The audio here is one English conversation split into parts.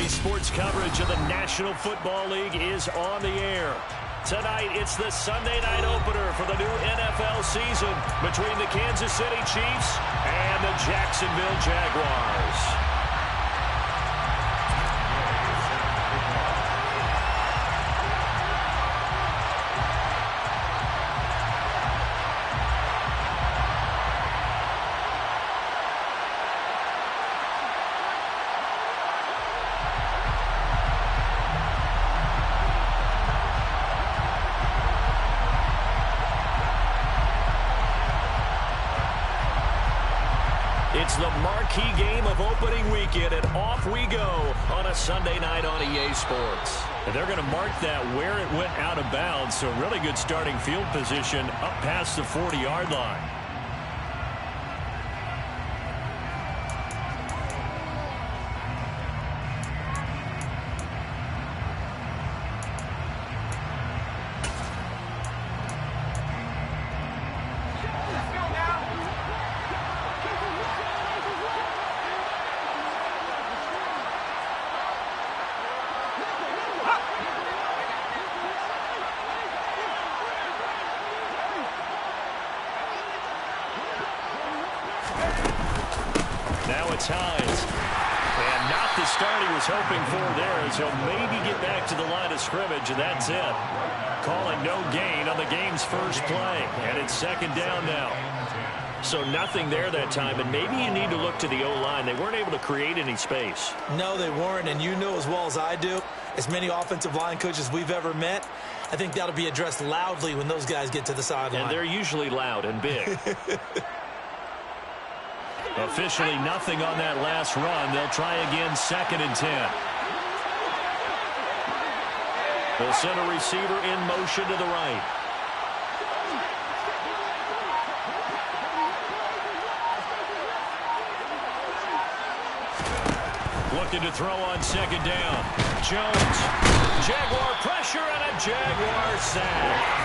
Sports coverage of the National Football League is on the air. Tonight, it's the Sunday night opener for the new NFL season between the Kansas City Chiefs and the Jacksonville Jaguars. It's the marquee game of opening weekend, and off we go on a Sunday night on EA Sports. And they're going to mark that where it went out of bounds, so really good starting field position up past the 40-yard line. Now it's Hines. And not the start he was hoping for there, as he'll maybe get back to the line of scrimmage, and that's it. Calling no gain on the game's first play, and it's second down now. So nothing there that time, and maybe you need to look to the O-line. They weren't able to create any space. No, they weren't, and you know as well as I do, as many offensive line coaches we've ever met, I think that'll be addressed loudly when those guys get to the sideline. And they're usually loud and big. Officially nothing on that last run. They'll try again, 2nd and 10. They'll send a receiver in motion to the right. Looking to throw on 2nd down. Jones. Jaguar pressure and a Jaguar sack.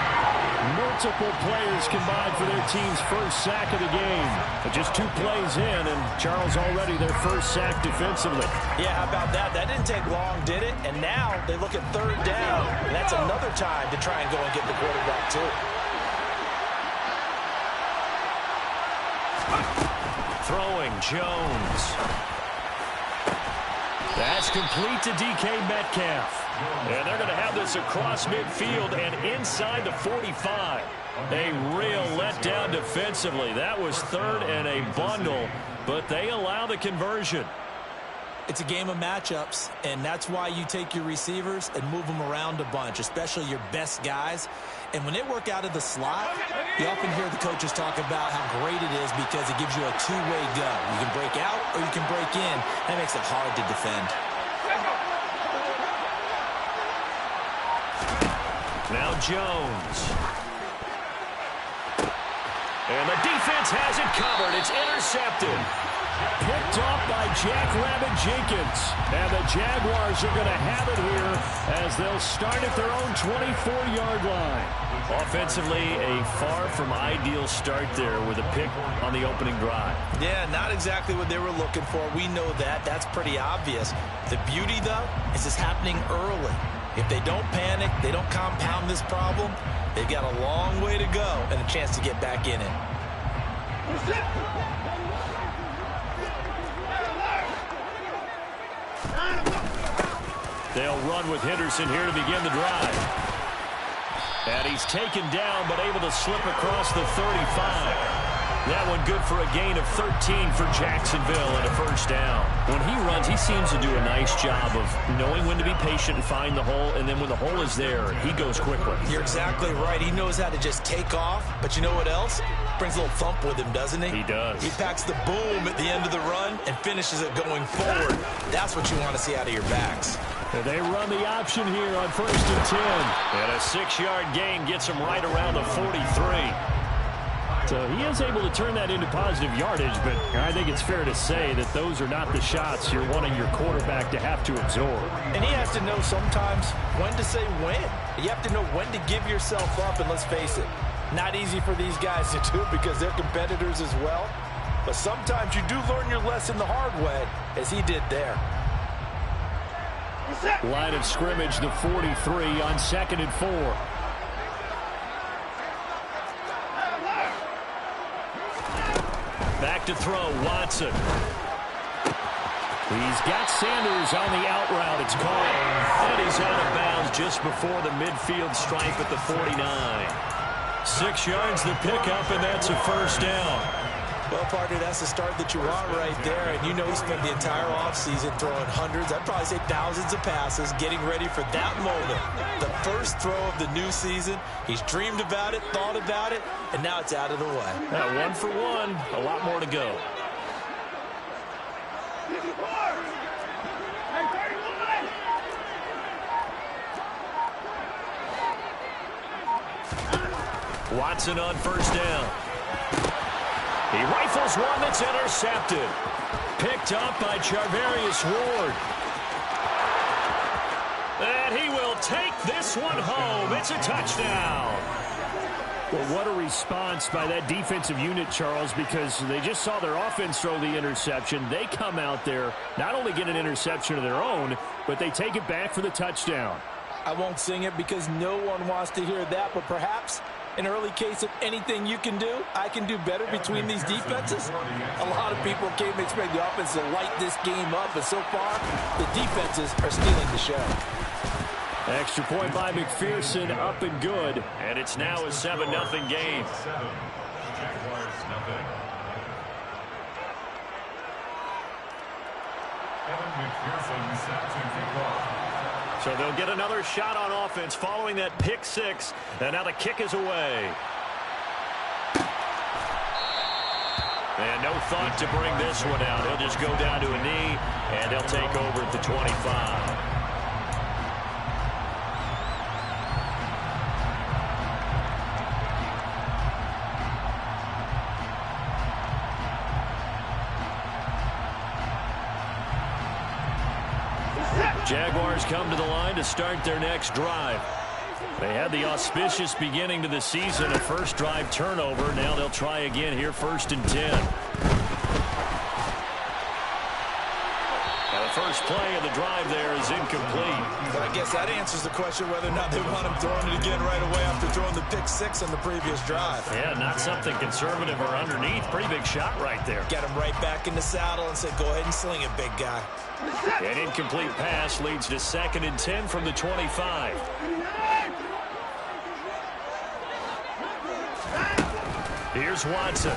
Multiple players combined for their team's first sack of the game. But just 2 plays in, and Charles already their first sack defensively. Yeah, how about that? That didn't take long, did it? And now they look at 3rd down, and that's another time to try and go and get the quarterback, too. Throwing, Jones. That's complete to DK Metcalf. And they're going to have this across midfield and inside the 45. A real letdown defensively. That was 3rd and a bundle, but they allow the conversion. It's a game of matchups, and that's why you take your receivers and move them around a bunch, especially your best guys. And when they work out of the slot, you often hear the coaches talk about how great it is because it gives you a two-way go. You can break out or you can break in. That makes it hard to defend. Now Jones. And the defense has it covered. It's intercepted. Picked off by Jackrabbit Jenkins. And the Jaguars are going to have it here as they'll start at their own 24-yard line. Offensively, a far from ideal start there with a pick on the opening drive. Yeah, not exactly what they were looking for. We know that. That's pretty obvious. The beauty, though, is it's happening early. If they don't panic, they don't compound this problem, they've got a long way to go and a chance to get back in it. They'll run with Henderson here to begin the drive. And he's taken down, but able to slip across the 35. That one good for a gain of 13 for Jacksonville and a first down. When he runs, he seems to do a nice job of knowing when to be patient and find the hole, and then when the hole is there, he goes quickly. You're exactly right. He knows how to just take off, but you know what else? Brings a little thump with him, doesn't he? He does. He packs the boom at the end of the run and finishes it going forward. That's what you want to see out of your backs. And they run the option here on 1st and 10. And a 6-yard gain gets him right around the 43. So he is able to turn that into positive yardage, but I think it's fair to say that those are not the shots you're wanting your quarterback to have to absorb. And he has to know sometimes when to say when. You have to know when to give yourself up, and let's face it, not easy for these guys to do because they're competitors as well. But sometimes you do learn your lesson the hard way, as he did there. Line of scrimmage, the 43 on 2nd and 4. Back to throw, Watson. He's got Sanders on the out route. It's caught. And he's out of bounds just before the midfield stripe at the 49. 6 yards the pickup, and that's a first down. Well, partner, that's the start that you want right there. And you know he spent the entire offseason throwing hundreds, I'd probably say thousands of passes, getting ready for that moment. The first throw of the new season. He's dreamed about it, thought about it, and now it's out of the way. 1 for 1. A lot more to go. Watson on first down. He rifles one that's intercepted. Picked up by Charvarius Ward. And he will take this one home. It's a touchdown. Well, what a response by that defensive unit, Charles, because they just saw their offense throw the interception. They come out there, not only get an interception of their own, but they take it back for the touchdown. I won't sing it because no one wants to hear that, but perhaps an early case of anything you can do, I can do better between these defenses. A lot of people came to expect the offense to light this game up, but so far, the defenses are stealing the show. Extra point by McPherson, up and good. And it's now a 7-0 game. So they'll get another shot on offense following that pick 6. And now the kick is away. And no thought to bring this one out. He'll just go down to a knee, and he'll take over at the 25. Jaguars come to the line to start their next drive. They had the auspicious beginning to the season, a first drive turnover. Now they'll try again here, 1st and 10. Now the first play of the drive there is incomplete. But I guess that answers the question whether or not they want him throwing it again right away after throwing the pick 6 on the previous drive. Yeah, not something conservative or underneath. Pretty big shot right there. Get him right back in the saddle and say, go ahead and sling it, big guy. An incomplete pass leads to 2nd and 10 from the 25. Here's Watson.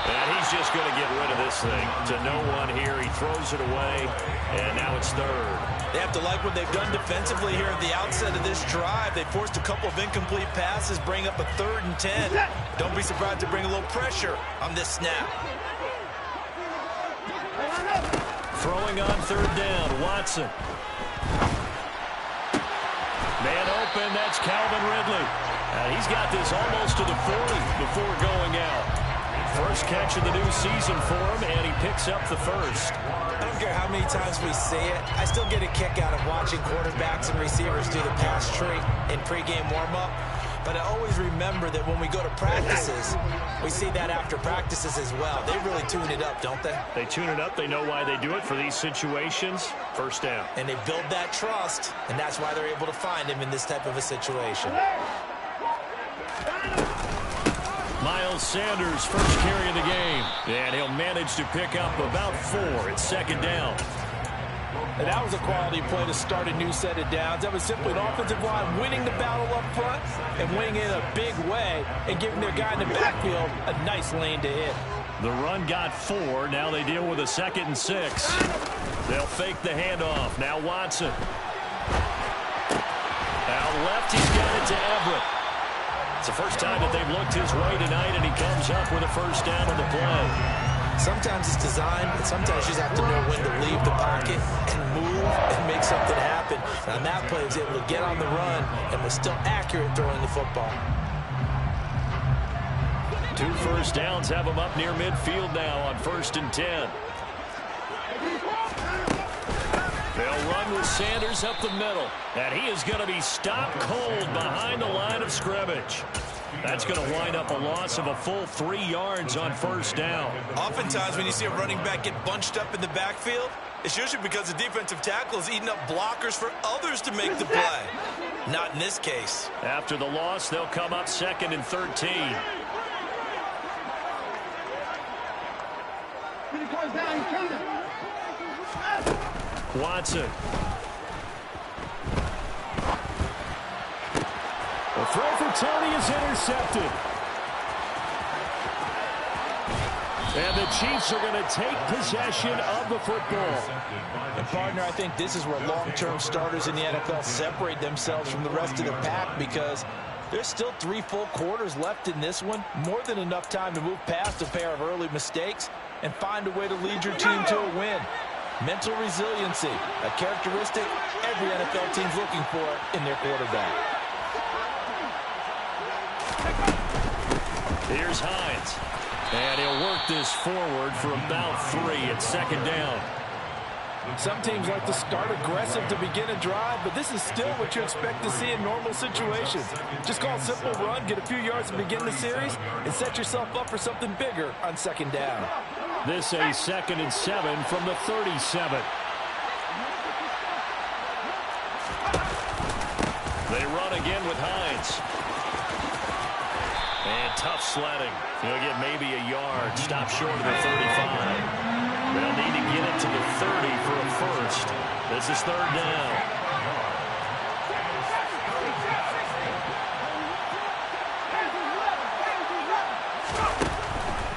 And he's just going to get rid of this thing. To no one here. He throws it away, and now it's 3rd. They have to like what they've done defensively here at the outset of this drive. They forced a couple of incomplete passes, bring up a 3rd and 10. Don't be surprised to bring a little pressure on this snap. Throwing on 3rd down, Watson. Man open, that's Calvin Ridley. He's got this almost to the 40 before going out. First catch of the new season for him, and he picks up the first. I don't care how many times we say it. I still get a kick out of watching quarterbacks and receivers do the pass tree in pregame warm-up. But I always remember that when we go to practices, we see that after practices as well. They really tune it up, don't they? They tune it up. They know why they do it for these situations. First down. And they build that trust, and that's why they're able to find him in this type of a situation. Miles Sanders, first carry of the game. And he'll manage to pick up about 4. It's 2nd down. And that was a quality play to start a new set of downs. That was simply an offensive line winning the battle up front and winning in a big way and giving their guy in the backfield a nice lane to hit. The run got 4. Now they deal with a 2nd and 6. They'll fake the handoff. Now Watson. Out left, he's got it to Everett. It's the first time that they've looked his way tonight, and he comes up with a first down on the play. Sometimes it's designed, but sometimes you just have to know when to leave the pocket and move and make something happen. And on that play, he was able to get on the run and was still accurate throwing the football. 2 first downs have him up near midfield now on 1st and 10. They'll run with Sanders up the middle. And he is going to be stopped cold behind the line of scrimmage. That's going to wind up a loss of a full 3 yards on first down. Oftentimes when you see a running back get bunched up in the backfield, it's usually because the defensive tackle is eating up blockers for others to make the play. Not in this case. After the loss, they'll come up 2nd and 13. Watson. The throw for Tony is intercepted. And the Chiefs are going to take possession of the football. And partner, I think this is where long-term starters in the NFL separate themselves from the rest of the pack, because there's still 3 full quarters left in this one. More than enough time to move past a pair of early mistakes and find a way to lead your team to a win. Mental resiliency, a characteristic every NFL team's looking for in their quarterback. Here's Hines. And he'll work this forward for about 3 at 2nd down. Some teams like to start aggressive to begin a drive, but this is still what you expect to see in normal situations. Just call a simple run, get a few yards to begin the series, and set yourself up for something bigger on 2nd down. This a 2nd and 7 from the 37. They run again with Hines. And tough sledding. He'll get maybe a yard. Stop short of the 35. They'll need to get it to the 30 for a first. This is 3rd down.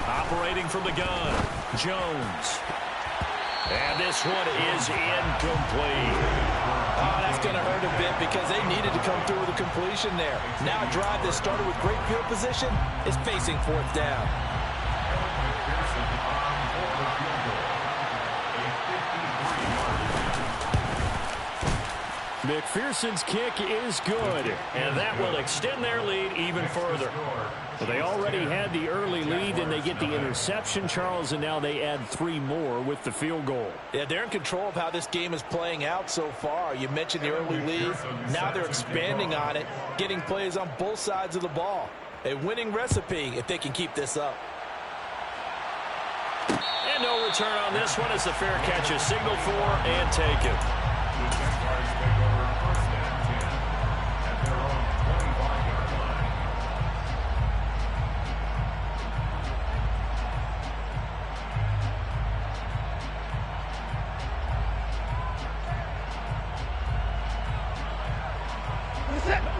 Operating from the gun, Jones. And this one is incomplete. Oh, that's going to hurt a bit because they needed to come through with a completion there. Now a drive that started with great field position is facing 4th down. McPherson's kick is good, and that will extend their lead even further. Well, they already had the early lead, and they get the interception, Charles, and now they add 3 more with the field goal. Yeah, they're in control of how this game is playing out so far. You mentioned the early lead. Now they're expanding on it, getting plays on both sides of the ball. A winning recipe if they can keep this up. And no return on this one as the fair catch is signaled for and taken.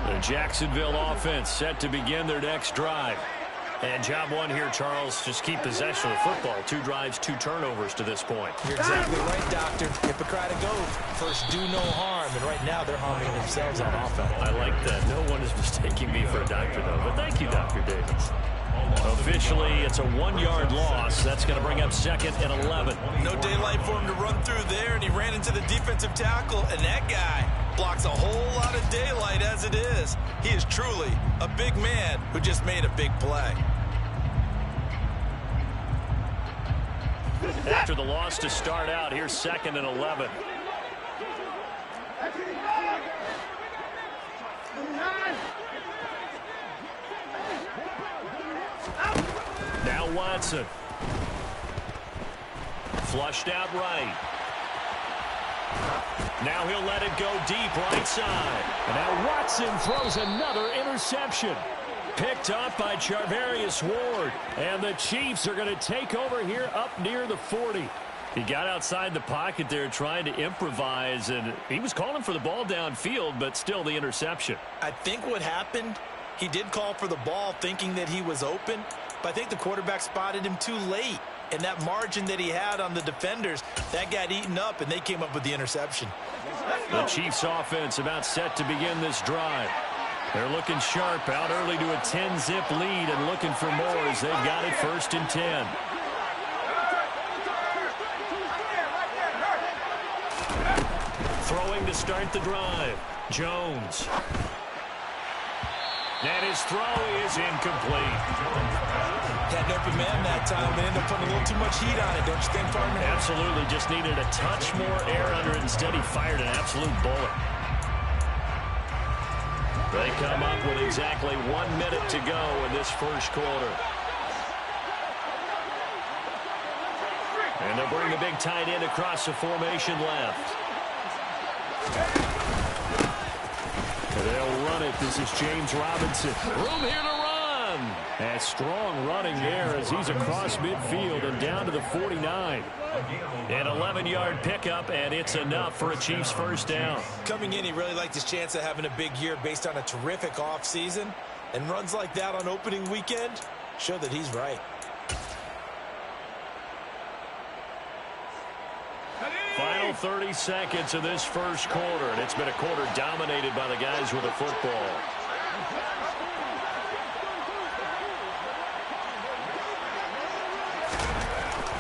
The Jacksonville offense set to begin their next drive. And job one here, Charles, just keep possession of the football. 2 drives, 2 turnovers to this point. You're exactly right, Doctor. Hippocratic oath. First, do no harm. And right now, they're harming themselves on offense. I like that. No one is mistaking me for a doctor, though. But thank you, Dr. Davis. Officially, it's a 1-yard loss. That's going to bring up 2nd and 11. No daylight for him to run through there, and he ran into the defensive tackle. And that guy blocks a whole lot of daylight as it is. He is truly a big man who just made a big play. After the loss to start out, here's 2nd and 11. Now Watson. Flushed out right. Now he'll let it go deep right side. And now Watson throws another interception. Picked up by Charvarius Ward. And the Chiefs are going to take over here up near the 40. He got outside the pocket there trying to improvise, and he was calling for the ball downfield, but still the interception. I think what happened, he did call for the ball thinking that he was open, but I think the quarterback spotted him too late. And that margin that he had on the defenders, that got eaten up, and they came up with the interception. The Chiefs offense about set to begin this drive. They're looking sharp, out early to a 10-zip lead and looking for more as they've got it 1st and 10. Throwing to start the drive, Jones. And his throw is incomplete. Had an open man that time. They ended up putting a little too much heat on it, don't you think, partner? Absolutely. Just needed a touch more air under it. Instead, he fired an absolute bullet. They come up with exactly 1 minute to go in this first quarter. And they'll bring the big tight end across the formation left. They'll run it. This is James Robinson. Room here to run. And strong running there as he's across midfield and down to the 49. An 11-yard pickup, and it's enough for a Chiefs first down. Coming in, he really liked his chance of having a big year based on a terrific offseason. And runs like that on opening weekend show that he's right. Final 30 seconds of this first quarter, and it's been a quarter dominated by the guys with the football.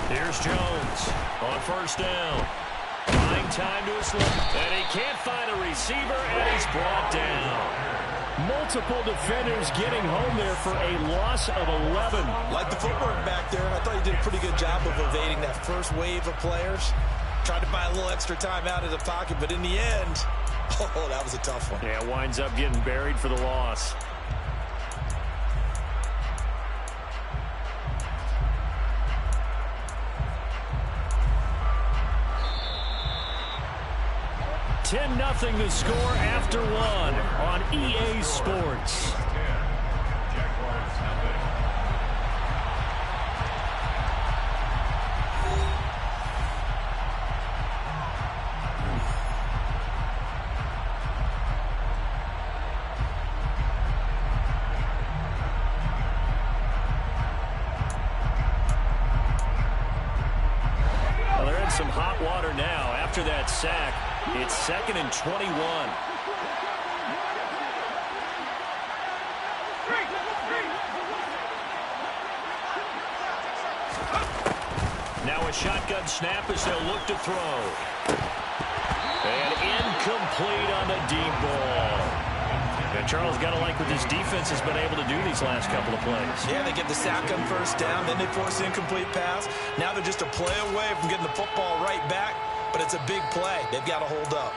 Here's Jones on first down. Buying time to his left, and he can't find a receiver, and he's brought down. Multiple defenders getting home there for a loss of 11. Like the footwork back there, I thought he did a pretty good job of evading that first wave of players. Tried to buy a little extra time out of the pocket, but in the end, oh, that was a tough one. Yeah, winds up getting buried for the loss. $10-0 the score after one on EA Sports. Well, they're in some hot water now after that sack. It's 2nd and 21. Now a shotgun snap as they'll look to throw. And incomplete on the deep ball. And Charles, got to like what this defense has been able to do these last couple of plays. Yeah, they get the sack on first down, then they force an incomplete pass. Now they're just a play away from getting the football right back. But it's a big play. They've got to hold up.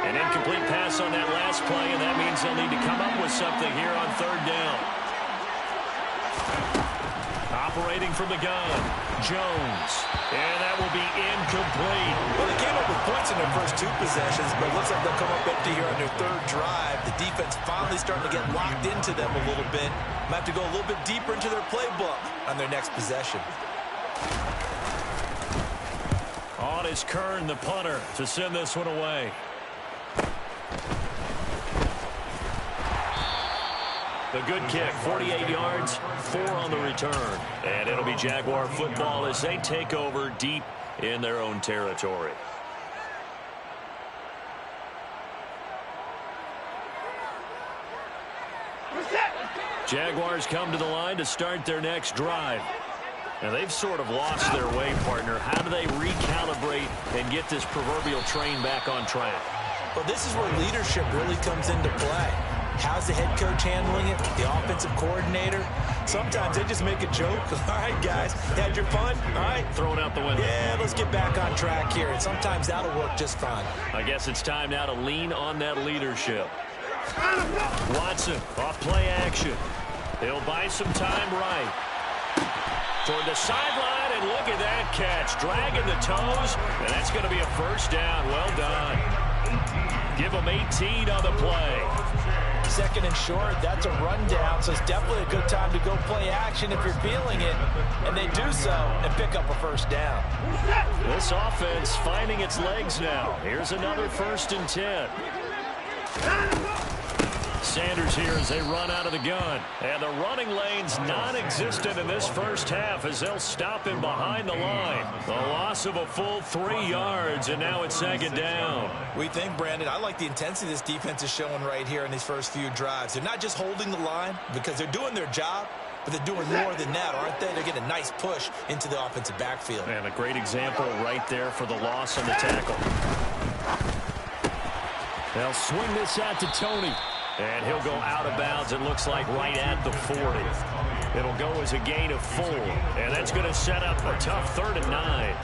An incomplete pass on that last play, and that means they'll need to come up with something here on third down. Operating from the gun, Jones. And that will be incomplete. Well, they came up with points in their first two possessions, but it looks like they'll come up empty here on their third drive. The defense finally starting to get locked into them a little bit. Might have to go a little bit deeper into their playbook on their next possession. On is Kern, the punter, to send this one away. The good kick, 48 yards, 4 on the return. And it'll be Jaguar football as they take over deep in their own territory. Jaguars come to the line to start their next drive. Now, they've sort of lost their way, partner. How do they recalibrate and get this proverbial train back on track? Well, this is where leadership really comes into play. How's the head coach handling it? The offensive coordinator? Sometimes they just make a joke. All right, guys, had your fun? All right. Throw it out the window. Yeah, let's get back on track here. And sometimes that'll work just fine. I guess it's time now to lean on that leadership. Watson, off play action. He'll buy some time right. Toward the sideline, and look at that catch. Dragging the toes, and that's going to be a first down. Well done. Give them 18 on the play. 2nd and short, that's a rundown, so it's definitely a good time to go play action if you're feeling it. And they do so and pick up a first down. This offense finding its legs now. Here's another 1st and 10. Sanders here as they run out of the gun. And the running lane's non-existent in this first half as they'll stop him behind the line. The loss of a full 3 yards, and now it's 2nd down. We think, Brandon, I like the intensity this defense is showing right here in these first few drives. They're not just holding the line because they're doing their job, but they're doing more than that, aren't they? They're getting a nice push into the offensive backfield. And a great example right there for the loss on the tackle. They'll swing this out to Tony. And he'll go out of bounds, it looks like, right at the 40. It'll go as a gain of 4. And that's going to set up a tough 3rd and 9.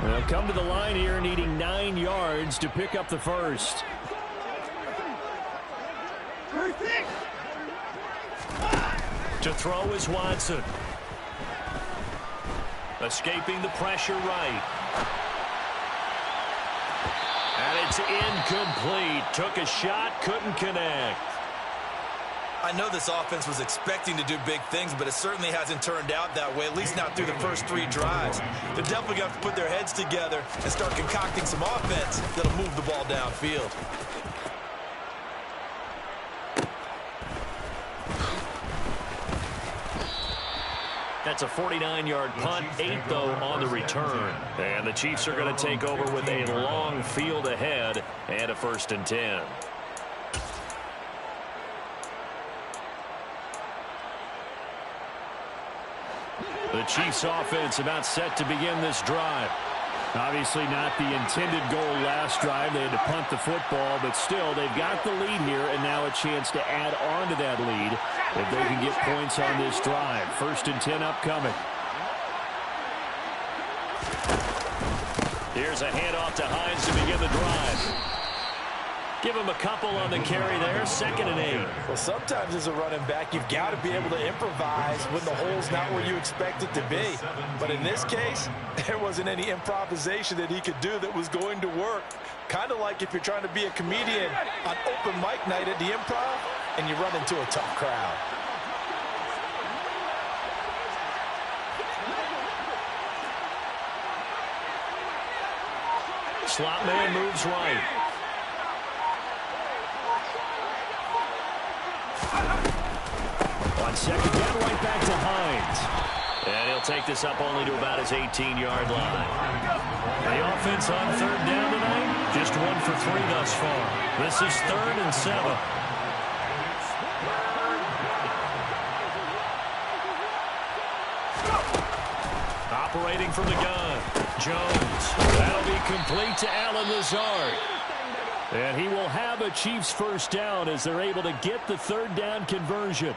They'll come to the line here needing 9 yards to pick up the first. To throw is Watson. Escaping the pressure right. And it's incomplete. Took a shot, couldn't connect. I know this offense was expecting to do big things, but it certainly hasn't turned out that way, at least not through the first 3 drives. They're definitely going to have to put their heads together and start concocting some offense that'll move the ball downfield. That's a 49-yard punt, 8, though, on the return. And the Chiefs are going to take over with a long field ahead and a 1st and 10. The Chiefs offense about set to begin this drive. Obviously not the intended goal last drive. They had to punt the football, but still they've got the lead here and now a chance to add on to that lead if they can get points on this drive. 1st and 10 upcoming. Here's a handoff to Hines to begin the drive. Give him a couple on the carry there. 2nd and 8. Well, sometimes as a running back, you've got to be able to improvise when the hole's not where you expect it to be. But in this case, there wasn't any improvisation that he could do that was going to work. Kind of like if you're trying to be a comedian on open mic night at the Improv and you run into a tough crowd. Slot man moves right. On 2nd down, right back to Hines. And he'll take this up only to about his 18-yard line. The offense on 3rd down tonight, just 1 for 3 thus far. This is 3rd and 7. Operating from the gun, Jones. That'll be complete to Allen Lazard. And he will have a Chiefs 1st down as they're able to get the 3rd down conversion.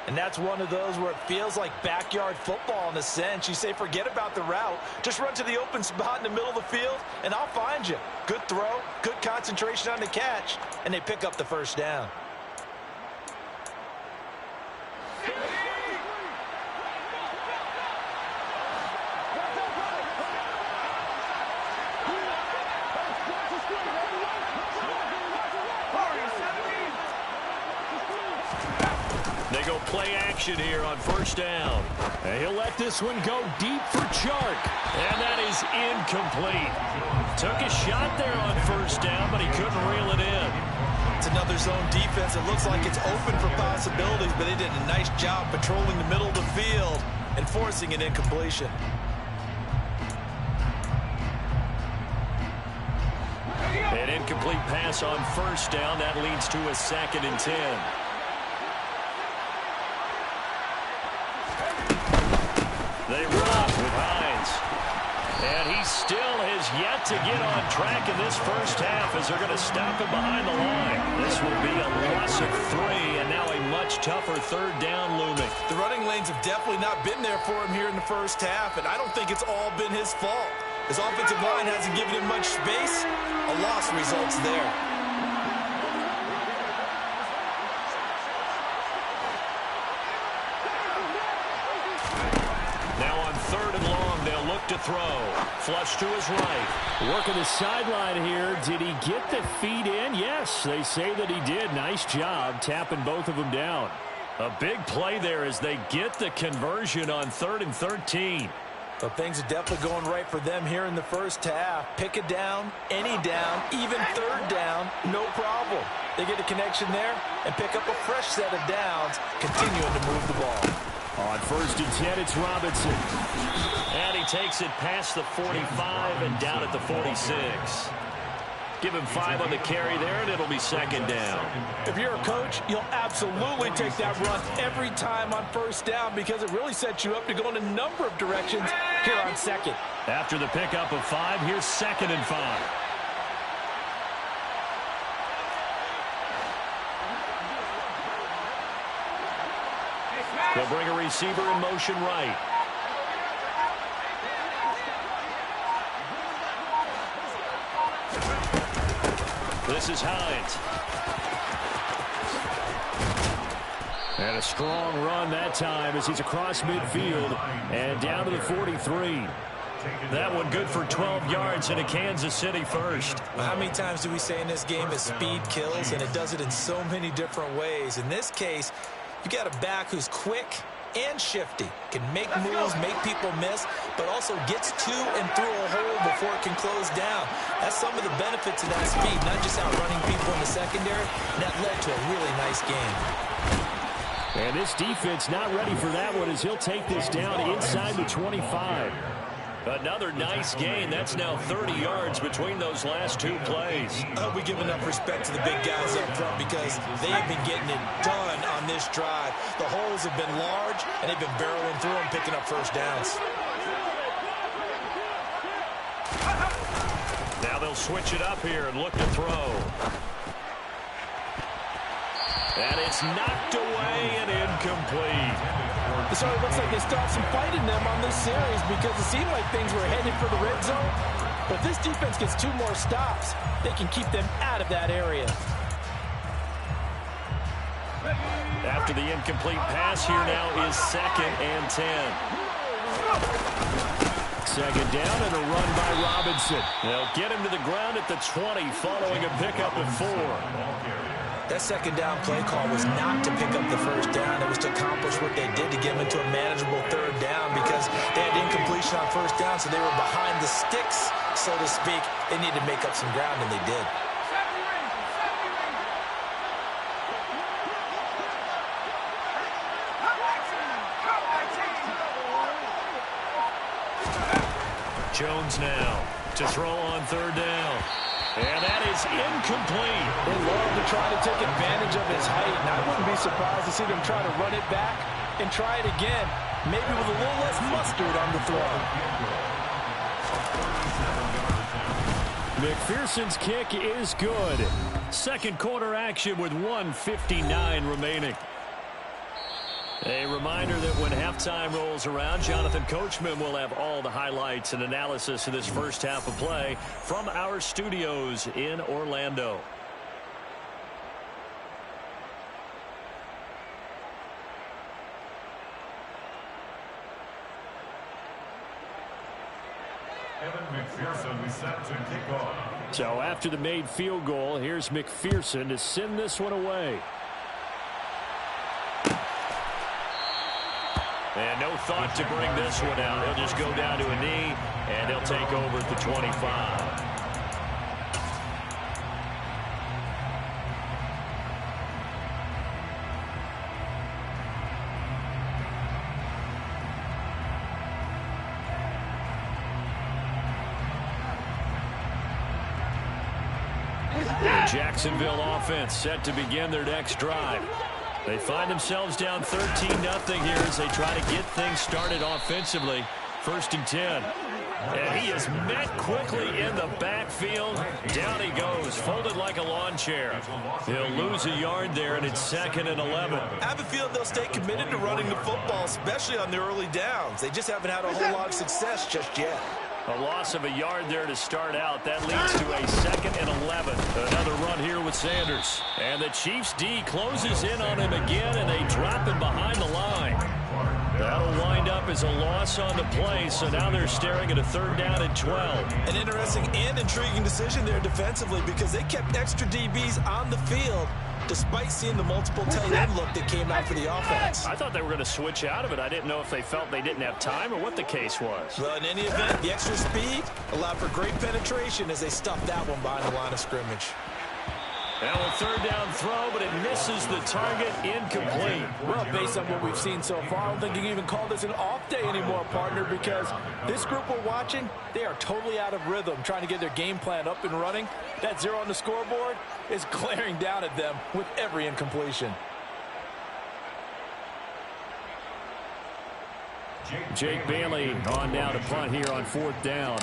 And that's one of those where it feels like backyard football in a sense. You say, forget about the route. Just run to the open spot in the middle of the field, and I'll find you. Good throw, good concentration on the catch, and they pick up the 1st down. They go play action here on 1st down. And he'll let this one go deep for Chark. And that is incomplete. Took a shot there on 1st down, but he couldn't reel it in. It's another zone defense. It looks like it's open for possibilities, but they did a nice job patrolling the middle of the field and forcing an incompletion. An incomplete pass on 1st down. That leads to a 2nd and 10. They run with Hines. And he still has yet to get on track in this 1st half as they're going to stop him behind the line. This will be a loss of 3, and now a much tougher 3rd down looming. The running lanes have definitely not been there for him here in the 1st half, and I don't think it's all been his fault. His offensive line hasn't given him much space. A loss results there. Now on 3rd and long, they'll look to throw. Flush to his right. Working the sideline here. Did he get the feet in? Yes, they say that he did. Nice job tapping both of them down. A big play there as they get the conversion on 3rd and 13. But things are definitely going right for them here in the 1st half. Pick a down, any down, even 3rd down, no problem. They get a connection there and pick up a fresh set of downs, continuing to move the ball. On 1st and 10, it's Robinson. And he takes it past the 45 and down at the 46. Give him 5 on the carry there, and it'll be second down. If you're a coach, you'll absolutely take that run every time on first down because it really sets you up to go in a number of directions here on second. After the pickup of 5, here's second and 5. They'll bring a receiver in motion right. This is Hines. And a strong run that time as he's across midfield and down to the 43. That one good for 12 yards and a Kansas City first. How many times do we say in this game that speed kills, and it does it in so many different ways? In this case, you got a back who's quick and shifty, can make moves, make people miss, but also gets to and through a hole before it can close down. That's some of the benefits of that speed, not just outrunning people in the secondary. And that led to a really nice game. And this defense not ready for that one as he'll take this down inside the 25. Another nice gain. That's now 30 yards between those last 2 plays. We give enough respect to the big guys up front because they have been getting it done on this drive. The holes have been large, and they've been barreling through them, picking up first downs. Now they'll switch it up here and look to throw. And it's knocked away and incomplete. So it looks like they stopped some fight in them on this series because it seemed like things were headed for the red zone. But if this defense gets 2 more stops, they can keep them out of that area. After the incomplete pass, here now is second and 10. Second down and a run by Robinson. They'll get him to the ground at the 20 following a pickup of 4. That second down play call was not to pick up the first down. It was to accomplish what they did to get them into a manageable third down because they had incompletion on first down, so they were behind the sticks, so to speak. They needed to make up some ground, and they did. Jones now to throw on third down. And that is incomplete. They love to try to take advantage of his height, and I wouldn't be surprised to see them try to run it back and try it again, maybe with a little less mustard on the throw. McPherson's kick is good. Second quarter action with 1:59 remaining. A reminder that when halftime rolls around, Jonathan Coachman will have all the highlights and analysis of this first half of play from our studios in Orlando. McPherson set to kick off. So after the made field goal, here's McPherson to send this one away. And no thought to bring this one out. He'll just go down to a knee, and he'll take over at the 25. Jacksonville offense set to begin their next drive. They find themselves down 13-0 here as they try to get things started offensively. First and 10. And he is met quickly in the backfield. Down he goes, folded like a lawn chair. He'll lose a yard there, and it's second and 11. I have a feeling they'll stay committed to running the football, especially on the early downs. They just haven't had a whole lot of success just yet. A loss of a yard there to start out. That leads to a second and 11. Another run here with Sanders. And the Chiefs' D closes in on him again, and they drop him behind the line. That'll wind up as a loss on the play, so now they're staring at a third down and 12. An interesting and intriguing decision there defensively because they kept extra DBs on the field despite seeing the multiple tight end look that came out for the offense. I thought they were going to switch out of it. I didn't know if they felt they didn't have time or what the case was. Well, in any event, the extra speed allowed for great penetration as they stuffed that one behind the line of scrimmage. Now a third down throw, but it misses the target, incomplete. Well, based on what we've seen so far, I don't think you can even call this an off day anymore, partner, because this group we're watching, they are totally out of rhythm, trying to get their game plan up and running. That 0 on the scoreboard is glaring down at them with every incompletion. Jake Bailey on now to punt here on 4th down.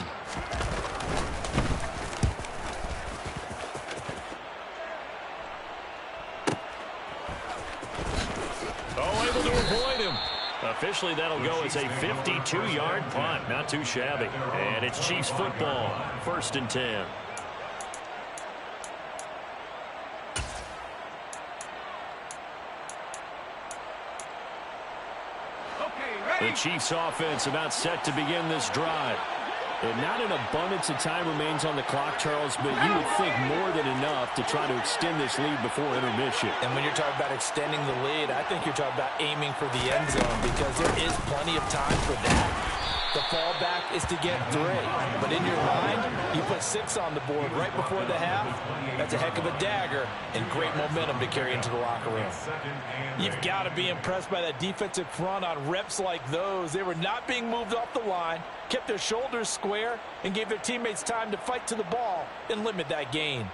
Oh, able to avoid him. Officially, that'll go as a 52-yard punt. Not too shabby. And it's Chiefs football. 1st and 10. The Chiefs offense about set to begin this drive. And not an abundance of time remains on the clock, Charles, but you would think more than enough to try to extend this lead before intermission. And when you're talking about extending the lead, I think you're talking about aiming for the end zone because there is plenty of time for that. The fallback is to get 3. But in your mind, you put 6 on the board right before the half. That's a heck of a dagger and great momentum to carry into the locker room. You've got to be impressed by that defensive front on reps like those. They were not being moved off the line, kept their shoulders square, and gave their teammates time to fight to the ball and limit that gain.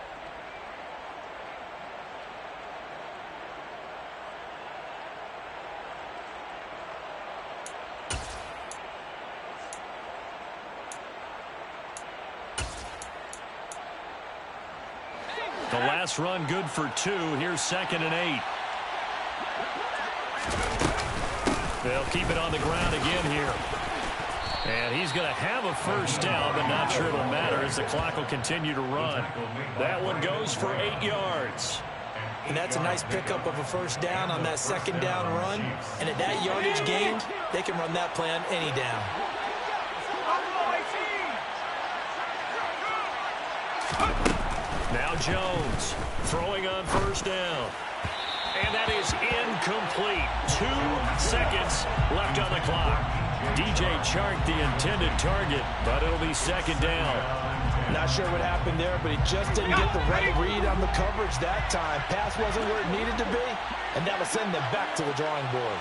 The last run good for 2. Here's 2nd and 8. They'll keep it on the ground again here. And he's going to have a first down, but not sure it'll matter as the clock will continue to run. That one goes for 8 yards. And that's a nice pickup of a first down on that 2nd down run. And at that yardage gained, they can run that play on any down. Now Jones throwing on 1st down. And that is incomplete. 2 seconds left on the clock. DJ Chark the intended target, but it'll be 2nd down. Not sure what happened there, but he just didn't get the right read on the coverage that time. Pass wasn't where it needed to be, and that'll send them back to the drawing board.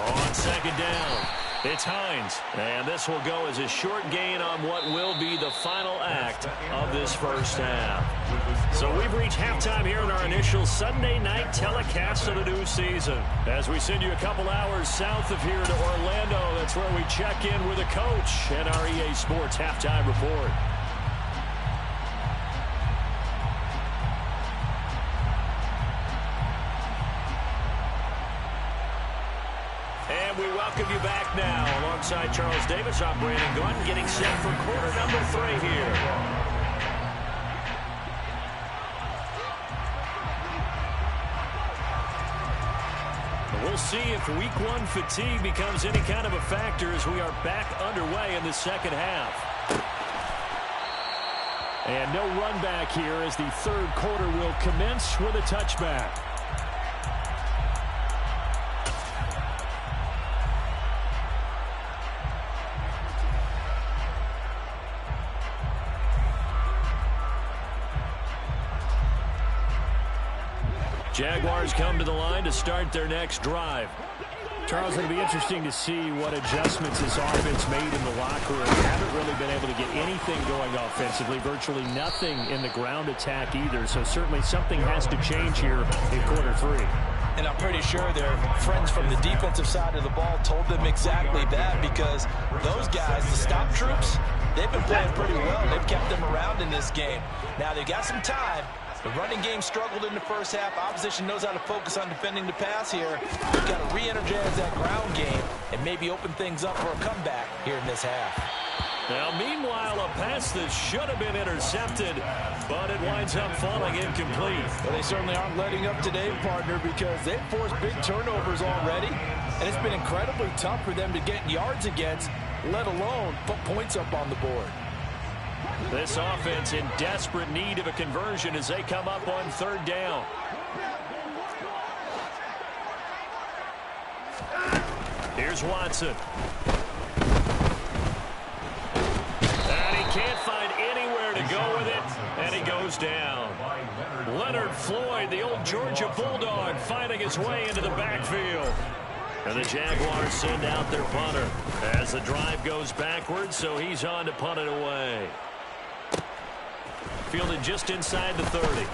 On 2nd down, it's Hines, and this will go as a short gain on what will be the final act of this first half. So we've reached halftime here in our initial Sunday night telecast of the new season. As we send you a couple hours south of here to Orlando, that's where we check in with a coach and our EA Sports halftime report. And we welcome you back now. Alongside Charles Davis, I'm Brandon Gunn, getting set for quarter number 3 here. We'll see if week 1 fatigue becomes any kind of a factor as we are back underway in the 2nd half. And no run back here as the 3rd quarter will commence with a touchback. Jaguars come to the line to start their next drive. Charles, it'll be interesting to see what adjustments this offense made in the locker room. They haven't really been able to get anything going offensively, virtually nothing in the ground attack either. So certainly something has to change here in quarter 3. And I'm pretty sure their friends from the defensive side of the ball told them exactly that, because those guys, the stop troops, they've been playing pretty well. They've kept them around in this game. Now they've got some time. The running game struggled in the first half. Opposition knows how to focus on defending the pass here. We've got to re-energize that ground game and maybe open things up for a comeback here in this half. Now, meanwhile, a pass that should have been intercepted, but it winds up falling incomplete. Well, they certainly aren't letting up today, partner, because they've forced big turnovers already, and it's been incredibly tough for them to get yards against, let alone put points up on the board. This offense in desperate need of a conversion as they come up on 3rd down. Here's Watson. And he can't find anywhere to goes down. Leonard Floyd, the old Georgia Bulldog, fighting his way into the backfield. And the Jaguars send out their punter as the drive goes backwards, so he's on to punt it away. Fielded just inside the 30.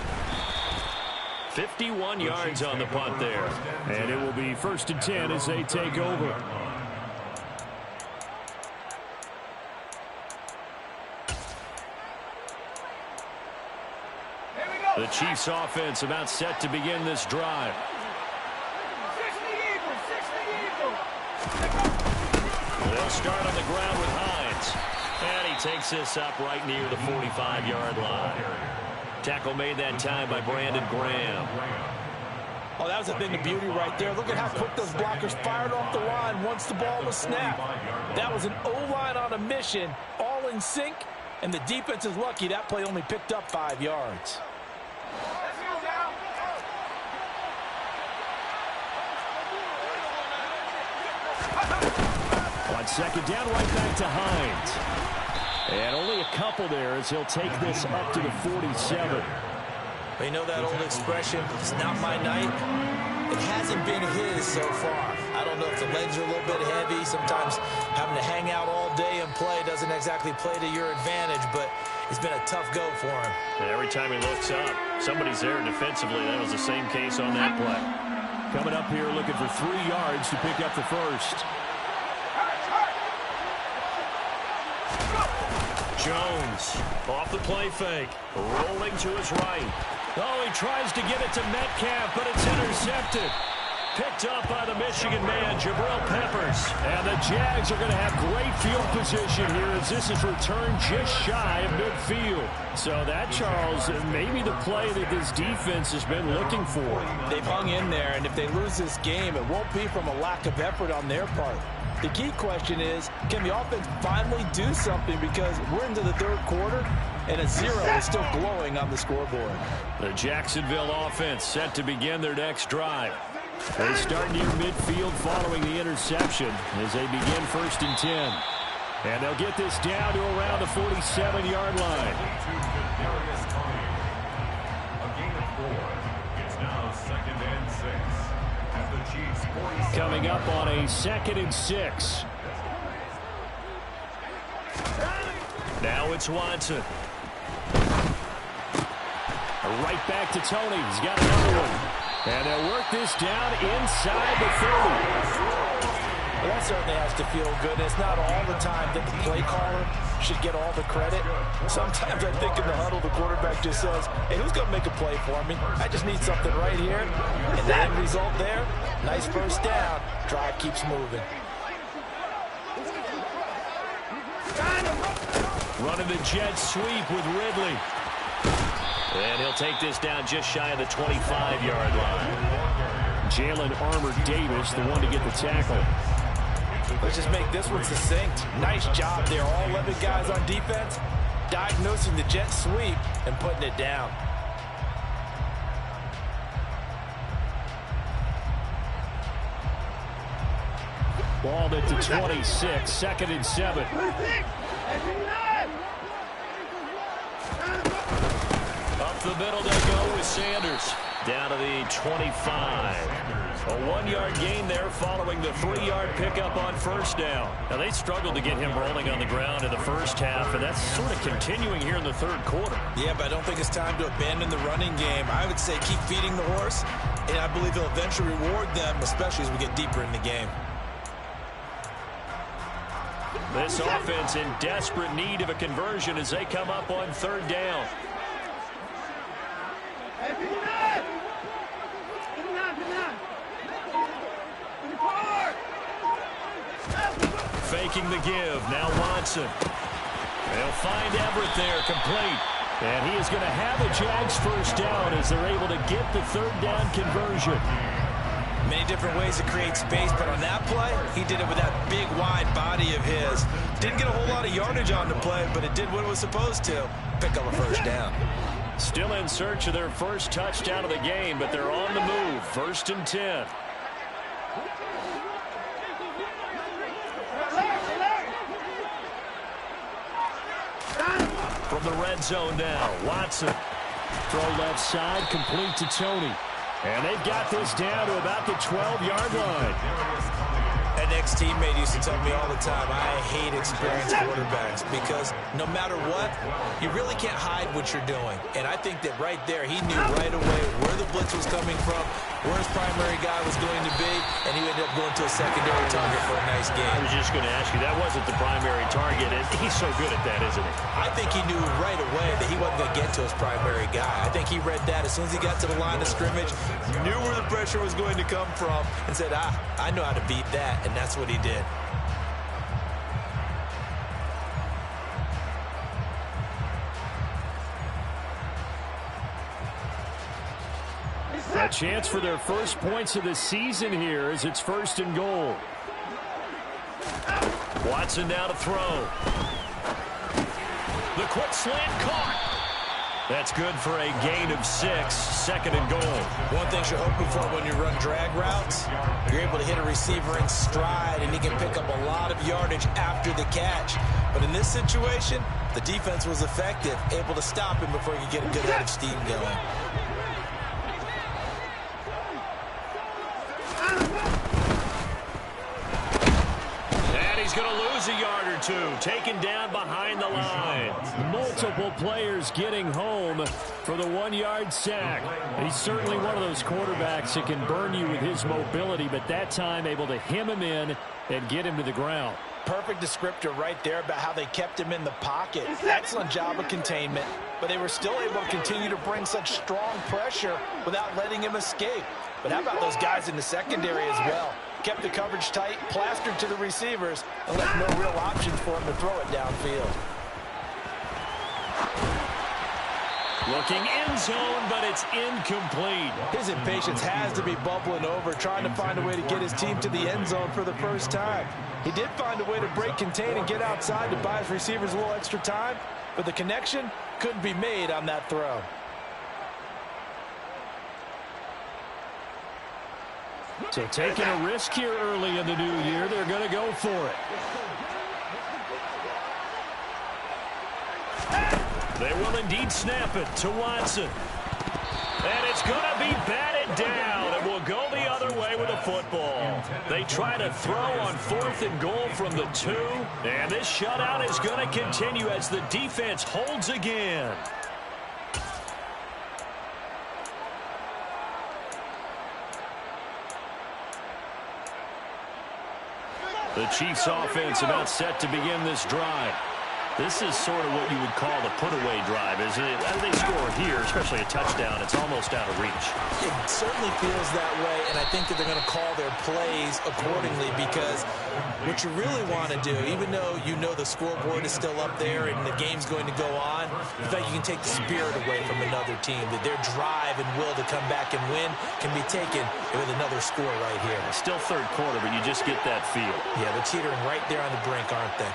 51 yards on the punt there. And it will be 1st and 10 as they take over. The Chiefs offense about set to begin this drive. They'll start on the ground with Hines. And he takes this up right near the 45-yard line. Tackle made that time by Brandon Graham. Oh, that was a thing of beauty right there. Look at how quick those blockers fired off the line once the ball was snapped. That was an O-line on a mission, all in sync, and the defense is lucky that play only picked up 5 yards. On 2nd down, right back to Hines. And only a couple there as he'll take this up to the 47. You know that old expression, it's not my night? It hasn't been his so far. I don't know if the legs are a little bit heavy. Sometimes having to hang out all day and play doesn't exactly play to your advantage, but it's been a tough go for him. And every time he looks up, somebody's there defensively. That was the same case on that play. Coming up here looking for 3 yards to pick up the first. Jones off the play fake, rolling to his right. Oh, he tries to get it to Metcalf, but it's intercepted. Picked up by the Michigan man, Jabril Peppers. And the Jags are going to have great field position here as this is returned just shy of midfield. So that, Charles, may be the play that this defense has been looking for. They've hung in there, and if they lose this game, it won't be from a lack of effort on their part. The key question is, can the offense finally do something, because we're into the 3rd quarter, and a 0 is still glowing on the scoreboard. The Jacksonville offense set to begin their next drive. They start near midfield following the interception as they begin 1st and 10. And they'll get this down to around the 47-yard line. It's now 2nd and 6. At the Chiefs 47. Coming up on a 2nd and 6. Now it's Watson. Right back to Tony. He's got another one. And they'll work this down inside the 30. Well, that certainly has to feel good. It's not all the time that the play caller should get all the credit. Sometimes I think in the huddle, the quarterback just says, hey, who's going to make a play for me? I just need something right here. And the end result there, nice first down. Drive keeps moving. Running the jet sweep with Ridley. And he'll take this down just shy of the 25-yard line. Jalen Armour Davis, the one to get the tackle. Let's just make this one succinct. Nice job there. All 11 guys on defense diagnosing the jet sweep and putting it down. Ball at the 26, 2nd and 7. Up the middle they go with Sanders. Down to the 25. A 1-yard gain there following the 3-yard pickup on 1st down. Now, they struggled to get him rolling on the ground in the first half, and that's sort of continuing here in the 3rd quarter. Yeah, but I don't think it's time to abandon the running game. I would say keep feeding the horse, and I believe he'll eventually reward them, especially as we get deeper in the game. This offense in desperate need of a conversion as they come up on 3rd down. Faking the give. Now Watson. They'll find Everett there, complete. And he is going to have the Jags first down as they're able to get the 3rd down conversion. Many different ways to create space, but on that play, he did it with that big, wide body of his. Didn't get a whole lot of yardage on the play, but it did what it was supposed to. Pick up a first down. Still in search of their first touchdown of the game, but they're on the move. 1st and 10. From the red zone now, Watson. Throw left side, complete to Tony. And they've got this down to about the 12-yard line. An ex-teammate used to tell me all the time, I hate experienced quarterbacks because no matter what, you really can't hide what you're doing. And I think that right there, he knew right away where the blitz was coming from, where his primary guy was going to be, and he ended up going to a secondary target for a nice game. I was just going to ask you, that wasn't the primary target, and he's so good at that, isn't he? I think he knew right away that he wasn't going to get to his primary guy. I think he read that as soon as he got to the line of scrimmage, knew where the pressure was going to come from, and said, I know how to beat that, and that's what he did. A chance for their first points of the season here as it's 1st and goal. Watson now to throw. The quick slant caught. That's good for a gain of 6, 2nd and goal. One thing you're hoping for when you run drag routes, you're able to hit a receiver in stride, and he can pick up a lot of yardage after the catch. But in this situation, the defense was effective, able to stop him before he could get a good head of steam going. He's going to lose a yard or two. Taken down behind the line. Multiple players getting home for the 1-yard sack. He's certainly one of those quarterbacks that can burn you with his mobility, but that time able to hem him in and get him to the ground. Perfect descriptor right there about how they kept him in the pocket. Excellent job of containment, but they were still able to continue to bring such strong pressure without letting him escape. But how about those guys in the secondary as well? Kept the coverage tight, plastered to the receivers, and left no real options for him to throw it downfield. Looking end zone, but it's incomplete. His impatience has to be bubbling over, trying to find a way to get his team to the end zone for the first time. He did find a way to break contain and get outside to buy his receivers a little extra time, but the connection couldn't be made on that throw. So taking a risk here early in the new year, they're going to go for it. They will indeed snap it to Watson. And it's going to be batted down, and will go the other way with the football. They try to throw on 4th and goal from the 2, and this shutout is going to continue as the defense holds again. The Chiefs offense about set to begin this drive. This is sort of what you would call the put-away drive, isn't it? As they score here, especially a touchdown, it's almost out of reach. It certainly feels that way, and I think that they're going to call their plays accordingly, because what you really want to do, even though you know the scoreboard is still up there and the game's going to go on, in fact, you can take the spirit away from another team, that their drive and will to come back and win can be taken with another score right here. Still 3rd quarter, but you just get that feel. Yeah, they're teetering right there on the brink, aren't they?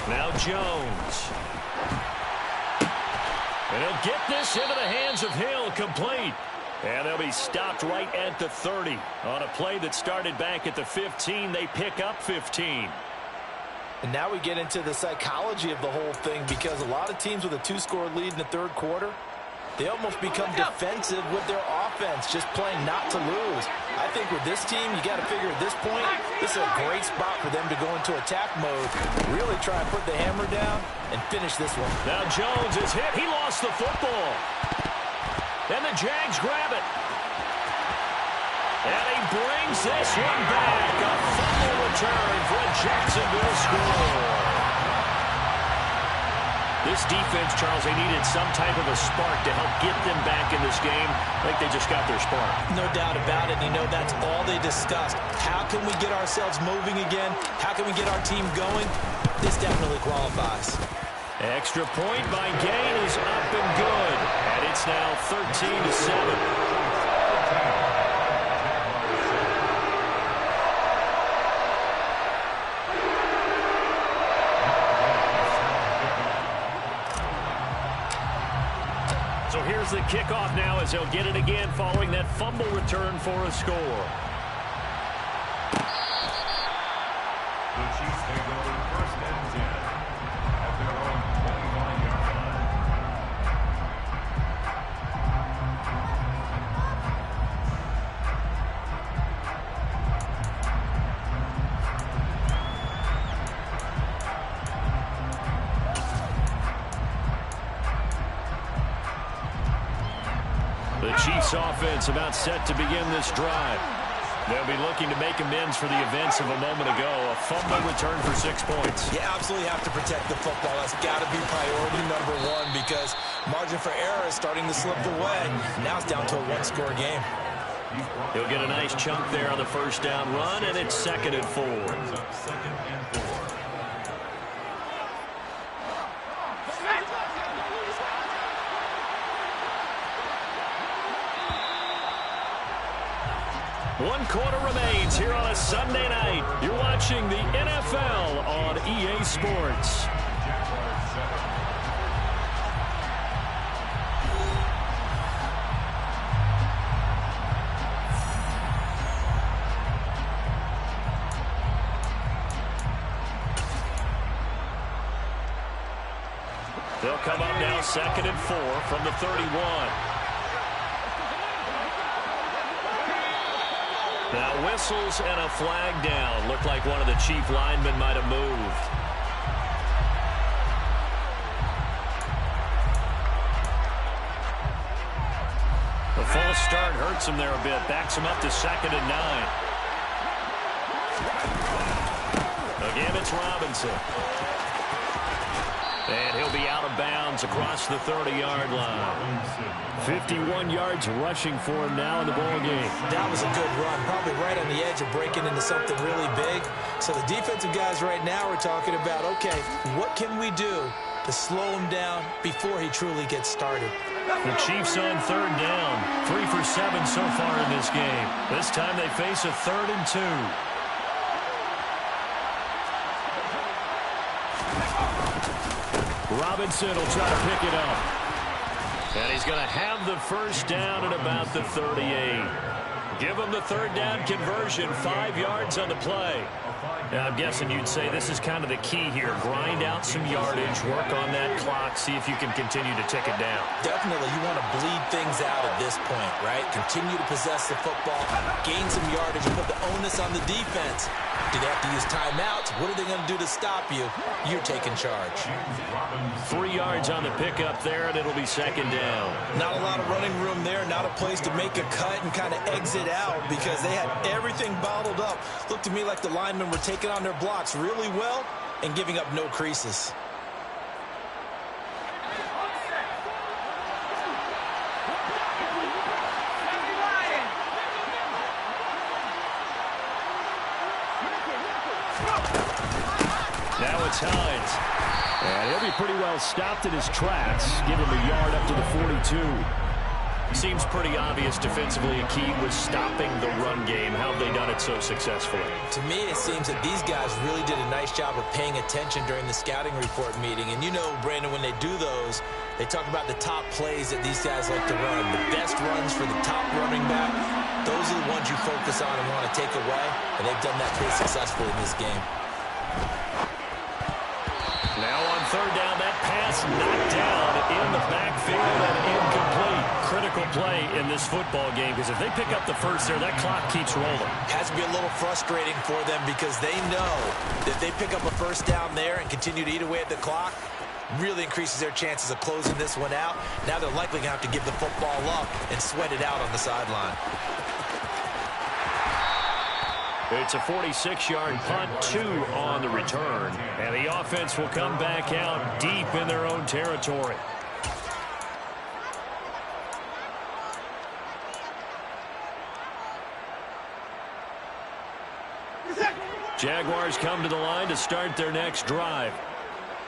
Now Jones. And he'll get this into the hands of Hill, complete. And they'll be stopped right at the 30. On a play that started back at the 15, they pick up 15. And now we get into the psychology of the whole thing, because a lot of teams with a 2-score lead in the 3rd quarter, they almost become defensive with their offense, just playing not to lose. I think with this team, you got to figure at this point, this is a great spot for them to go into attack mode, really try and put the hammer down and finish this one. Now Jones is hit. He lost the football. And the Jags grab it. And he brings this one back. A fumble return for a Jacksonville score. This defense, Charles, they needed some type of a spark to help get them back in this game. I think they just got their spark. No doubt about it. You know, that's all they discussed. How can we get ourselves moving again? How can we get our team going? This definitely qualifies. Extra point by Gain is up and good. And it's now 13-7. So here's the kickoff now as he'll get it again following that fumble return for a score. The Chiefs The Chiefs offense about set to begin this drive. They'll be looking to make amends for the events of a moment ago. A fumble return for 6 points. You absolutely have to protect the football. That's got to be priority number one because margin for error is starting to slip away. Now it's down to a one-score game. He'll get a nice chunk there on the first down run, and it's 2nd and 4. One quarter remains here on a Sunday night. You're watching the NFL on EA Sports. They'll come up now 2nd and 4 from the 31. Now whistles and a flag down. Looked like one of the Chief linemen might have moved. The false start hurts him there a bit. Backs him up to 2nd and 9. Again, it's Robinson. And he'll be out of bounds across the 30-yard line. 51 yards rushing for him now in the ball game. That was a good run, probably right on the edge of breaking into something really big. So the defensive guys right now are talking about, okay, what can we do to slow him down before he truly gets started? The Chiefs on 3rd down. 3 for 7 so far in this game. This time they face a 3rd and 2. Robinson will try to pick it up. And he's going to have the first down at about the 38. Give him the 3rd down conversion. 5 yards on the play. Now, I'm guessing you'd say this is kind of the key here. Grind out some yardage, work on that clock, see if you can continue to tick it down. Definitely, you want to bleed things out at this point, right? Continue to possess the football, gain some yardage, and put the onus on the defense. Do they have to use timeouts? What are they going to do to stop you? You're taking charge. 3 yards on the pickup there, and it'll be 2nd down. Not a lot of running room there, not a place to make a cut and kind of exit out because they had everything bottled up. Looked to me like the linemen were taking on their blocks really well and giving up no creases. Now it's Hines. And he'll be pretty well stopped in his tracks. Give him a yard up to the 42. Seems pretty obvious defensively a key was stopping the run game. How have they done it so successfully? To me, it seems that these guys really did a nice job of paying attention during the scouting report meeting. And you know, Brandon, when they do those, they talk about the top plays that these guys like to run. The best runs for the top running back, those are the ones you focus on and want to take away. And they've done that pretty successfully in this game. Now on 3rd down, that pass knocked down in the backfield and incomplete. Critical play in this football game because if they pick up the first there, that clock keeps rolling. Has to be a little frustrating for them because they know that if they pick up a first down there and continue to eat away at the clock, really increases their chances of closing this one out. Now they're likely going to have to give the football up and sweat it out on the sideline. It's a 46-yard punt, 2 on the return. And the offense will come back out deep in their own territory. Jaguars come to the line to start their next drive.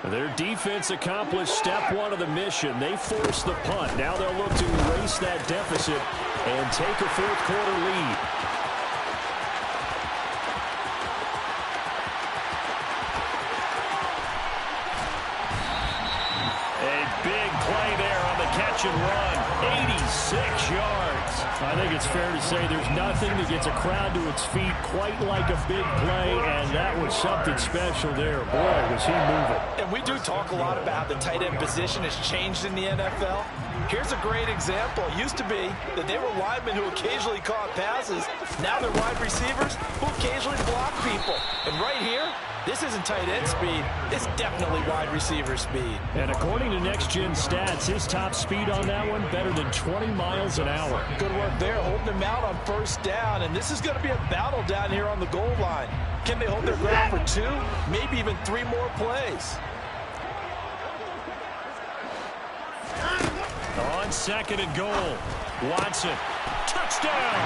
Their defense accomplished step 1 of the mission. They forced the punt. Now they'll look to erase that deficit and take a 4th quarter lead. Catch and run, 86 yards. I think it's fair to say there's nothing that gets a crowd to its feet quite like a big play, and that was something special there. Boy, was he moving. And we do talk a lot about how the tight end position has changed in the NFL. Here's a great example. It used to be that they were linemen who occasionally caught passes. Now they're wide receivers who occasionally block people. And right here, this isn't tight end speed. It's definitely wide receiver speed. And according to Next Gen Stats, his top speed on that one, better than 20 miles an hour. Good work there, holding him out on first down. And this is going to be a battle down here on the goal line. Can they hold their ground for 2, maybe even 3 more plays? On second and goal, Watson, touchdown!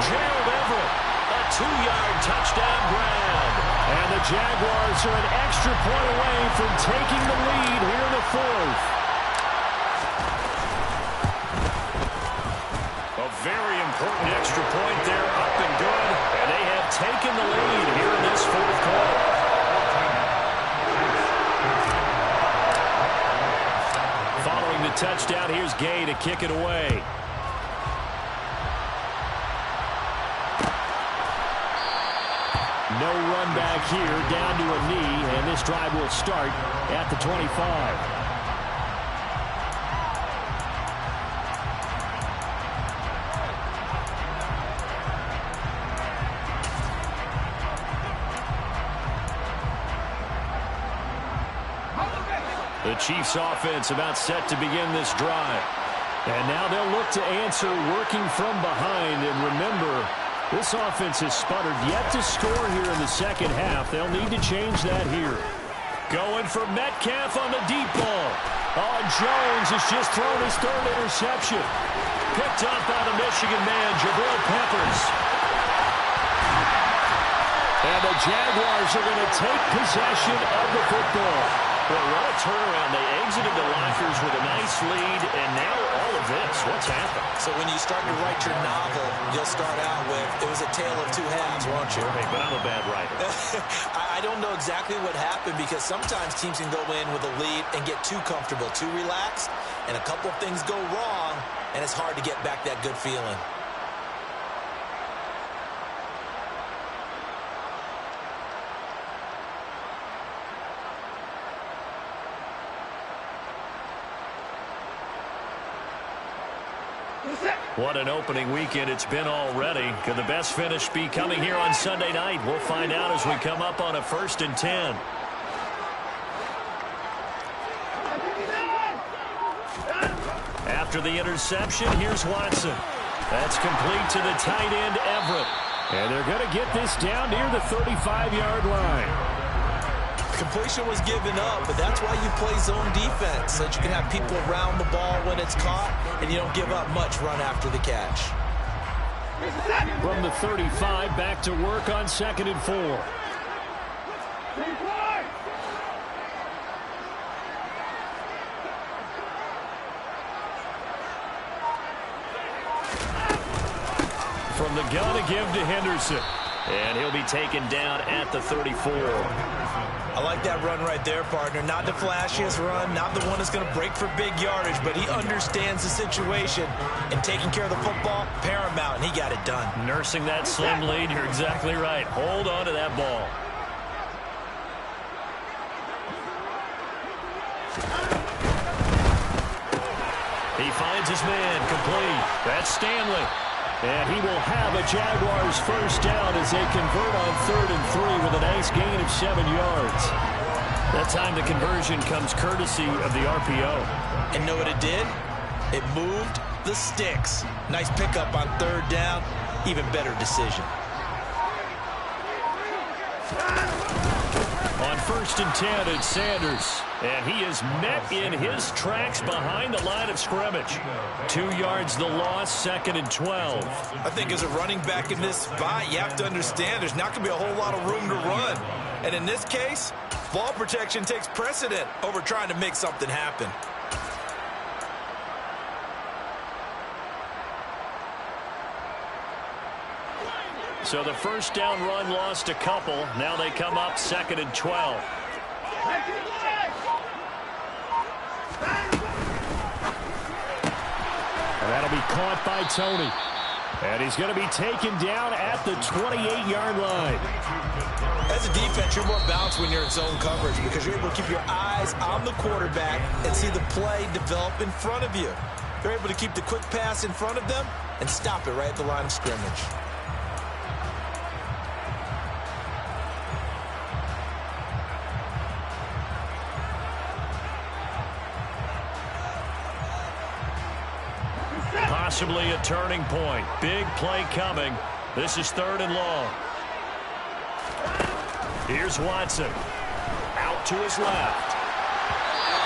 Gerald Everett, a 2-yard touchdown grab. And the Jaguars are an extra point away from taking the lead here in the 4th. A very important extra point there, up and good. And they have taken the lead here in this 4th quarter. Following the touchdown, here's Gay to kick it away. No run back here, down to a knee, and this drive will start at the 25. The Chiefs offense about set to begin this drive. And now they'll look to answer working from behind. And remember, this offense has sputtered yet to score here in the second half. They'll need to change that here. Going for Metcalf on the deep ball. Oh, Jones has just thrown his 3rd interception. Picked up by the Michigan man, Jabril Peppers. And the Jaguars are going to take possession of the football. Well, what a turnaround. They exited the lockers with a nice lead, and now all of this. What's happened? So when you start to write your novel, you'll start out with, it was a tale of 2 halves, won't you? Hey, but I'm a bad writer. I don't know exactly what happened because sometimes teams can go in with a lead and get too comfortable, too relaxed, and a couple of things go wrong, and it's hard to get back that good feeling. What an opening weekend it's been already. Could the best finish be coming here on Sunday night? We'll find out as we come up on a 1st and 10. After the interception, here's Watson. That's complete to the tight end, Everett. And they're going to get this down near the 35-yard line. Completion was given up, but that's why you play zone defense, so that you can have people around the ball when it's caught, and you don't give up much run after the catch. From the 35, back to work on 2nd and 4. From the gun to give to Henderson. And he'll be taken down at the 34. I like that run right there, partner. Not the flashiest run, not the one that's going to break for big yardage, but he understands the situation, and taking care of the football, paramount, and he got it done. Nursing that slim lead, you're exactly right. Hold on to that ball. He finds his man, complete. That's Stanley. And he will have a Jaguars 1st down as they convert on 3rd and 3 with a nice gain of 7 yards. That time the conversion comes courtesy of the RPO. And know what it did? It moved the sticks. Nice pickup on 3rd down. Even better decision. On 1st and 10, it's Sanders. And he is met in his tracks behind the line of scrimmage. 2 yards the loss, 2nd and 12. I think as a running back in this spot, you have to understand there's not going to be a whole lot of room to run. And in this case, ball protection takes precedent over trying to make something happen. So the 1st down run lost a couple. Now they come up 2nd and 12. And that'll be caught by Tony. And he's going to be taken down at the 28-yard line. As a defense, you're more balanced when you're in zone coverage because you're able to keep your eyes on the quarterback and see the play develop in front of you. They're able to keep the quick pass in front of them and stop it right at the line of scrimmage. Possibly a turning point. Big play coming. This is 3rd and long. Here's Watson. Out to his left.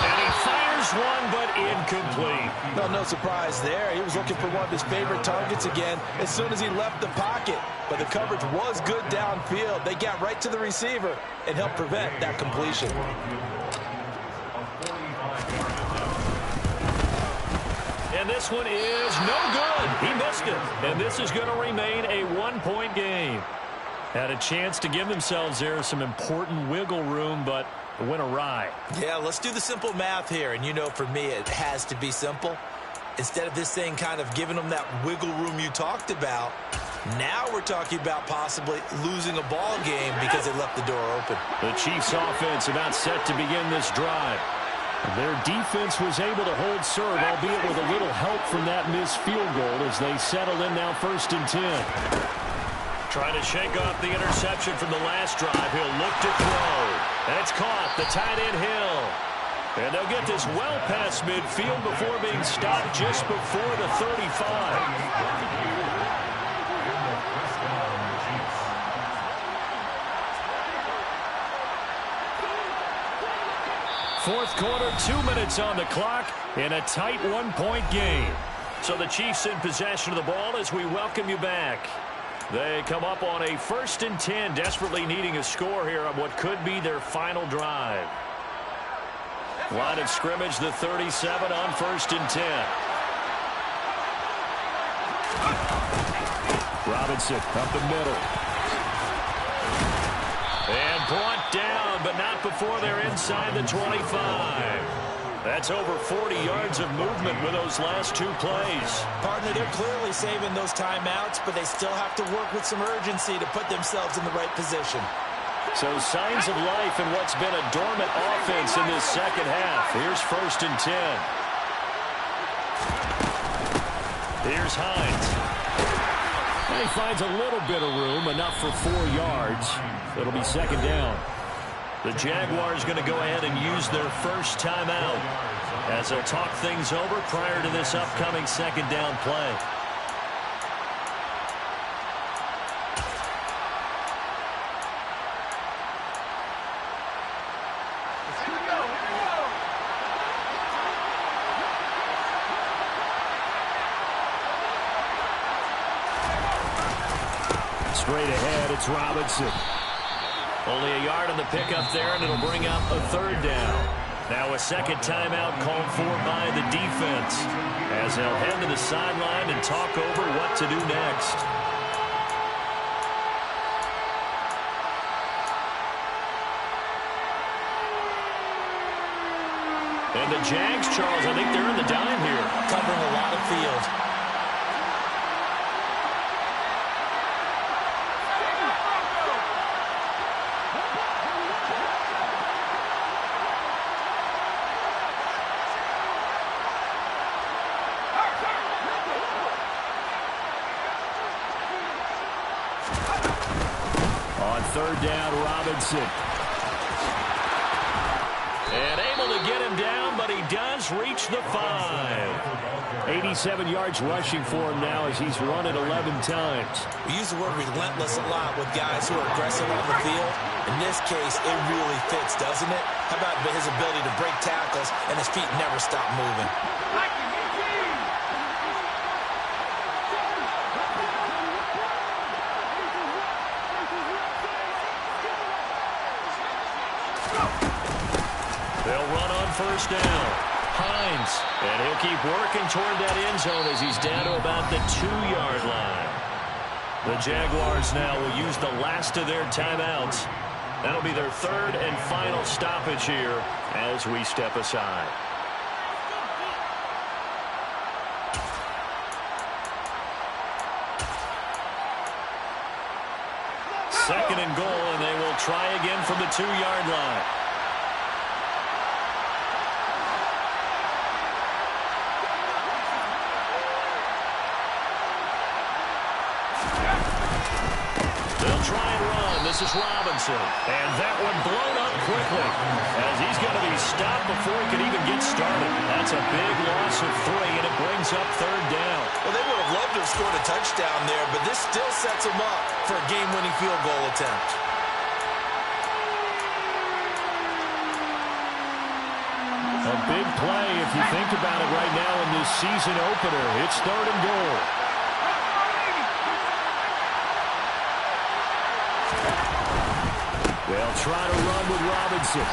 And he fires one, but incomplete. No surprise there. He was looking for one of his favorite targets again as soon as he left the pocket. But the coverage was good downfield. They got right to the receiver and helped prevent that completion. And this one is no good. He missed it. And this is going to remain a 1-point game. Had a chance to give themselves there some important wiggle room, but it went awry. Yeah, let's do the simple math here. And you know, for me, it has to be simple. Instead of this thing kind of giving them that wiggle room you talked about, now we're talking about possibly losing a ball game because they left the door open. The Chiefs offense about set to begin this drive. Their defense was able to hold serve, albeit with a little help from that missed field goal as they settle in now 1st and 10. Trying to shake off the interception from the last drive. He'll look to throw. That's caught. The tight end Hill. And they'll get this well past midfield before being stopped just before the 35. 4th quarter, 2 minutes on the clock in a tight 1-point game. So the Chiefs in possession of the ball as we welcome you back. They come up on a 1st and 10, desperately needing a score here on what could be their final drive. Line of scrimmage, the 37 on 1st and 10. Robinson up the middle. And brought down, but not before they're inside the 25. That's over 40 yards of movement with those last 2 plays. Partner, they're clearly saving those timeouts, but they still have to work with some urgency to put themselves in the right position. So signs of life in what's been a dormant offense in this second half. Here's 1st and 10. Here's Hines. And he finds a little bit of room, enough for 4 yards. It'll be 2nd down. The Jaguars going to go ahead and use their first timeout as they'll talk things over prior to this upcoming 2nd down play. Straight ahead, it's Robinson. Only a yard on the pickup there, and it'll bring up a 3rd down. Now a 2nd timeout called for by the defense as they'll head to the sideline and talk over what to do next. And the Jags, Charles, I think they're in the dime here. Covering a lot of field. On 3rd down, Robinson. And able to get him down, but he does reach the 5. 87 yards rushing for him now as he's run it 11 times. We use the word relentless a lot with guys who are aggressive on the field. In this case, it really fits, doesn't it? How about his ability to break tackles and his feet never stop moving? They'll run on 1st down. Hines, and he'll keep working toward that end zone as he's down to about the 2-yard line. The Jaguars now will use the last of their timeouts. That'll be their 3rd and final stoppage here as we step aside. try again from the 2-yard line. They'll try and run. This is Robinson. And that one blown up quickly as he's going to be stopped before he can even get started. That's a big loss of 3, and it brings up 3rd down. Well, they would have loved to have scored a touchdown there, but this still sets them up for a game-winning field goal attempt. A big play if you think about it right now in this season opener. It's 3rd and goal. They'll try to run with Robinson.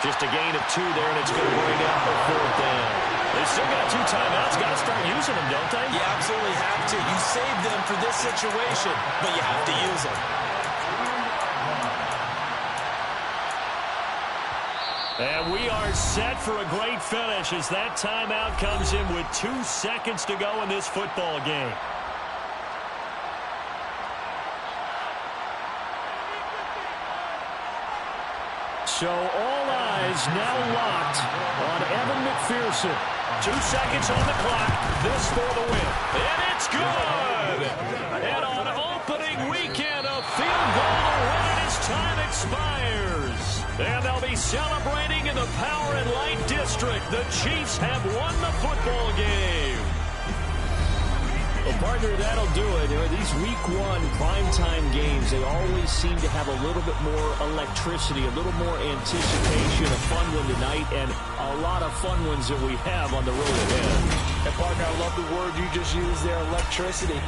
Just a gain of 2 there, and it's going to bring up a 4th down. They still got 2 timeouts. Got to start using them, don't they? You absolutely have to. You saved them for this situation, but you have to use them. And we are set for a great finish as that timeout comes in with 2 seconds to go in this football game. So all eyes now locked on Evan McPherson. 2 seconds on the clock. This for the win. And it's good! And on opening weekend, a field goal to win it as time expires. And they'll be celebrating in the Power and Light District. The Chiefs have won the football game. Well, partner, that'll do it. These Week 1 primetime games, they always seem to have a little bit more electricity, a little more anticipation. A fun one tonight, and a lot of fun ones that we have on the road ahead. And, partner, I love the word you just used there, electricity.